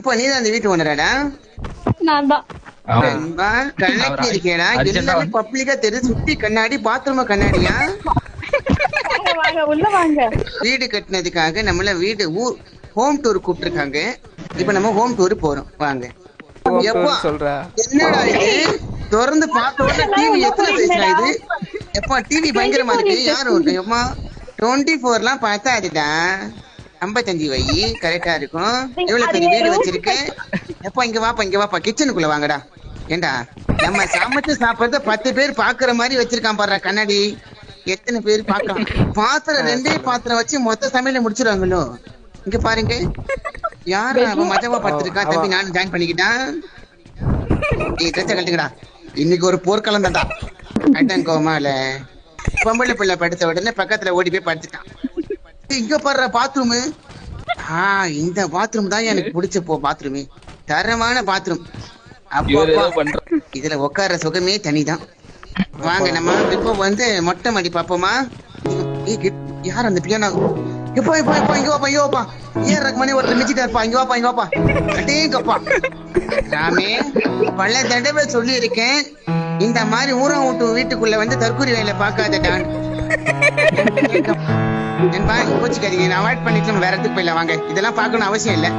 இப்போ நீ தான் அந்த வீட்டு ஓனராடா? நான் தான். கண்ணாடி இருக்கேடா, எல்லாமே பப்ளிக்கா தெரியும். சுத்தி கண்ணாடி, பாத்ரூம் கண்ணாடியா? வாங்க உள்ள வாங்க. வீடு கட்டினதுக்காக நம்மள வீடு ஹோம் டூர் கூப்பிட்டுருக்காங்க. இப்ப நம்ம ஹோம் டூர் போறோம். வாங்க. என்னடா இது திறந்து பார்த்த உடனே டிவி எத்தனை சைஸ்ல இது? எப்பா டிவி பயங்கரமா இருக்கு. யாரு ஓட்டு? எப்பா 24 பார்த்தாதுடா. 55 வை கரெக்டா இருக்கும். எவ்வளவு பெரிய வீடு வச்சிருக்கு. எப்பா இங்க வாப்பா கிச்சனுக்குள்ள வாங்கடா. ஏண்டா நம்ம சமைச்சு சாப்பிடறத 10 பேர் பாக்குற மாதிரி வச்சிருக்கான் பாரு கண்ணாடி. எத்தனை பேர் பாக்கலாம்? பாத்திரம் 2 பாத்திரம் வச்சு மொத்த சமையல முடிச்சிருவாங்களோ. இங்க பாருங்க, யாரு அவன் மஜாவா பார்த்திருக்கா. தம்பி நானும் ஜாயின் பண்ணிக்கிட்டான். ட்ரெஸ் கழட்டுங்கடா, இன்னைக்கு ஒரு போர்க்களம் தான்டா. அட்டன் கோமால பொம்பளை பிள்ளை படுத்த உடனே பக்கத்துல ஓடி போய் படுத்துட்டான். இங்க பாடுற பாத்ரூம். இந்த பாத்ரூம் தான் எனக்கு பிடிச்ச பாத்ரூம். தரமான பாத்ரூம். அப்பா இதுல உட்கார சுகமே தனிதான். வாங்க நம்ம இப்போ மொட்டை மாடி பாப்போமா. யார் அந்த பியானோ? இங்க வாப்பா. ஏன் ரகுமானே ஒருத்தர் மிச்சிட்டா இருப்பா. இங்க வாப்பா. அடேங்கப்பா ராமே, பல தடவை சொல்லி இருக்கேன், இந்த மாதிரி ஊரம் விட்டு வீட்டுக்குள்ள தற்கூரி வேலை பார்க்காதடான். கோச்சிக்காதீங்க, நான் அவாய்ட் பண்ணிட்டு வேற இடத்துக்கு போயிடலாம். வாங்க, இதெல்லாம் பார்க்கணும் அவசியம் இல்லை.